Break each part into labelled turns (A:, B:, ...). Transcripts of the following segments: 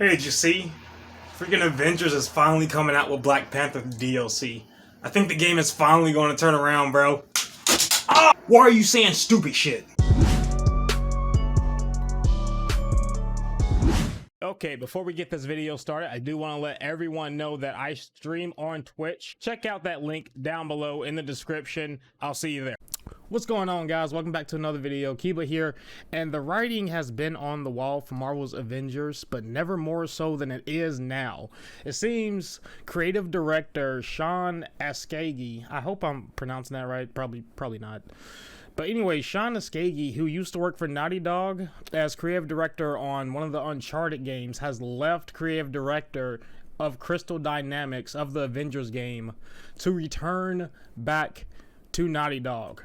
A: Hey, did you see? Freaking Avengers is finally coming out with Black Panther DLC. I think the game is finally going to turn around, bro. Ah! Why are you saying stupid shit? Okay, before we get this video started, I do want to let everyone know that I stream on Twitch. Check out that link down below in the description. I'll see you there. What's going on, guys? Welcome back to another video. Kiba here, and the writing has been on the wall for Marvel's Avengers, but never more so than it is now. It seems creative director Sean Ascagi, I hope I'm pronouncing that right, probably not. But anyway, Sean Ascagi, who used to work for Naughty Dog as creative director on one of the Uncharted games, has left creative director of Crystaldynamics of the Avengers game to return back to Naughty Dog.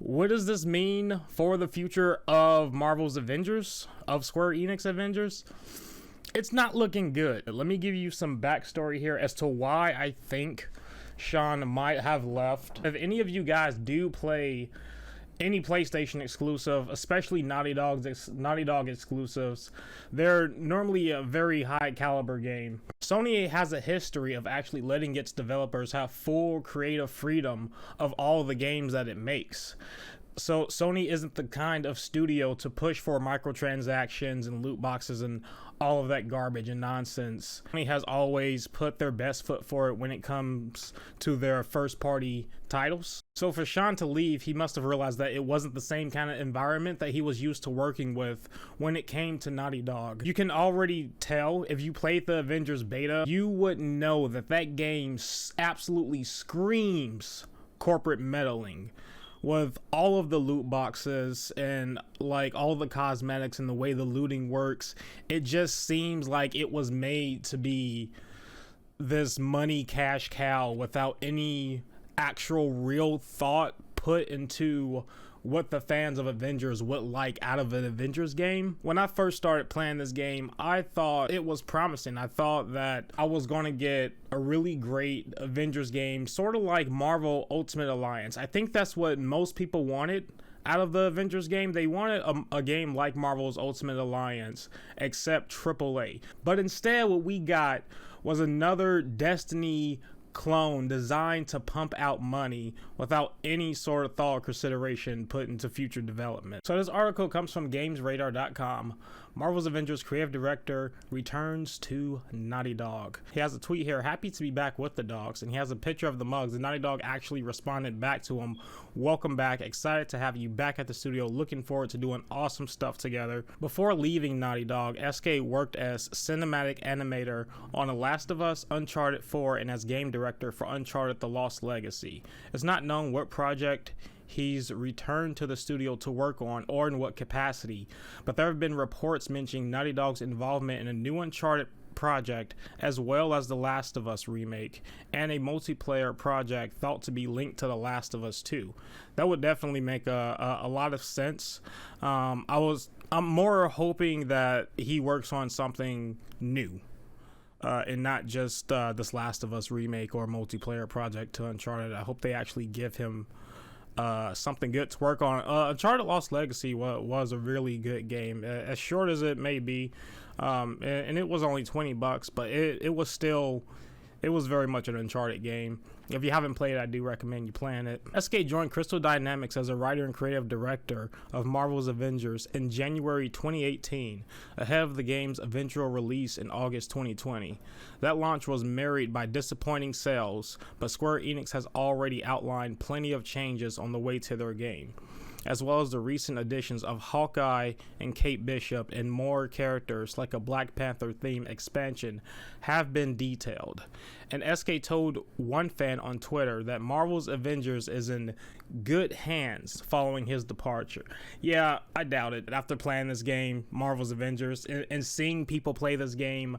A: What does this mean for the future of Marvel's Avengers, of Square Enix Avengers? It's not looking good. Let me give you some backstory here as to why I think Sean might have left. If any of you guys do play any PlayStation exclusive, especially Naughty Dog exclusives, they're normally a very high caliber game. Sony has a history of actually letting its developers have full creative freedom of all the games that it makes. So Sony isn't the kind of studio to push for microtransactions and loot boxes and all of that garbage and nonsense. Sony has always put their best foot forward when it comes to their first party titles. So for Sean to leave, he must have realized that it wasn't the same kind of environment that he was used to working with when it came to Naughty Dog. You can already tell, if you played the Avengers beta, you would know that that game absolutely screams corporate meddling. With all of the loot boxes and like all the cosmetics and the way the looting works, it just seems like it was made to be this money cash cow without any actual real thought put into what the fans of Avengers would like out of an Avengers game. When I first started playing this game, I thought it was promising. I thought that I was going to get a really great Avengers game, sort of like Marvel Ultimate Alliance. I think that's what most people wanted out of the Avengers game. They wanted a game like Marvel's Ultimate Alliance, except AAA. But instead, what we got was another Destiny clone designed to pump out money without any sort of thought or consideration put into future development. So this article comes from GamesRadar.com. Marvel's Avengers creative director returns to Naughty Dog. He has a tweet here, happy to be back with the dogs, and he has a picture of the mugs. And Naughty Dog actually responded back to him, welcome back, excited to have you back at the studio, looking forward to doing awesome stuff together. Before leaving Naughty Dog, SK worked as cinematic animator on The Last of Us, Uncharted 4, and as game director for Uncharted The Lost Legacy. It's not known what project he's returned to the studio to work on or in what capacity, but there have been reports mentioning Naughty Dog's involvement in a new Uncharted project, as well as The Last of Us remake and a multiplayer project thought to be linked to The Last of Us 2. That would definitely make a lot of sense. I'm more hoping that he works on something new and not just this Last of Us remake or multiplayer project to Uncharted. I hope they actually give him something good to work on. Uncharted Lost Legacy was a really good game, as short as it may be, and it was only $20, but it was very much an Uncharted game. If you haven't played it, I do recommend you playing it. SK joined Crystaldynamics as a writer and creative director of Marvel's Avengers in January 2018, ahead of the game's eventual release in August 2020. That launch was marred by disappointing sales, but Square Enix has already outlined plenty of changes on the way to their game, as well as the recent additions of Hawkeye and Kate Bishop, and more characters like a Black Panther theme expansion have been detailed. And SK told one fan on Twitter that Marvel's Avengers is in good hands following his departure. Yeah, I doubt it. After playing this game, Marvel's Avengers, and seeing people play this game,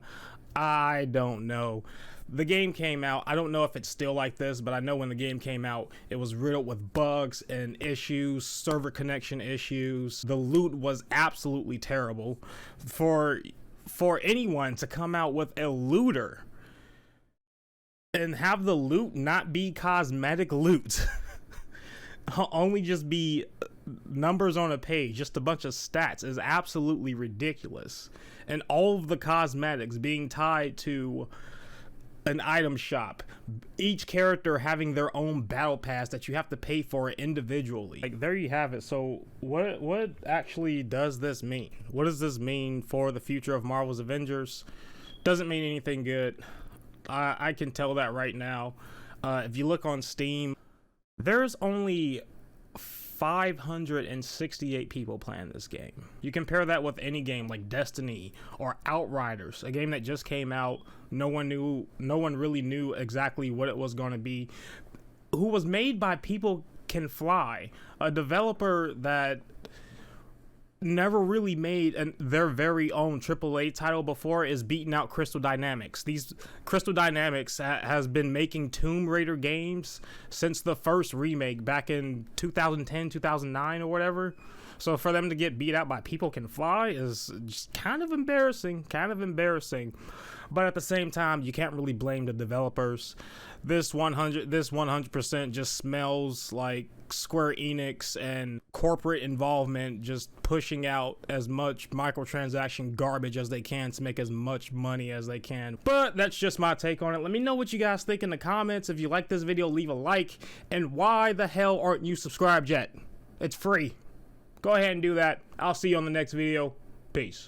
A: I don't know. The game came out, I don't know if it's still like this, but I know when the game came out, it was riddled with bugs and issues, server connection issues. The loot was absolutely terrible. For anyone to come out with a looter and have the loot not be cosmetic loot only just be numbers on a page, just a bunch of stats, is absolutely ridiculous. And all of the cosmetics being tied to an item shop, each character having their own battle pass that you have to pay for individually. Like, there you have it. So what actually does this mean? What does this mean for the future of Marvel's Avengers? Doesn't mean anything good. I can tell that right now. If you look on Steam, there's only 568 people playing this game. You compare that with any game like Destiny or Outriders, a game that just came out. No one really knew exactly what it was going to be, who was made by People Can Fly, a developer that never really made their very own AAA title before, is beating out Crystaldynamics. Crystaldynamics has been making Tomb Raider games since the first remake back in 2010, 2009 or whatever. So for them to get beat out by People Can Fly is just kind of embarrassing, But at the same time, you can't really blame the developers. This 100% just smells like Square Enix and corporate involvement, just pushing out as much microtransaction garbage as they can to make as much money as they can. But that's just my take on it. Let me know what you guys think in the comments. If you like this video, leave a like. And why the hell aren't you subscribed yet? It's free. Go ahead and do that. I'll see you on the next video. Peace.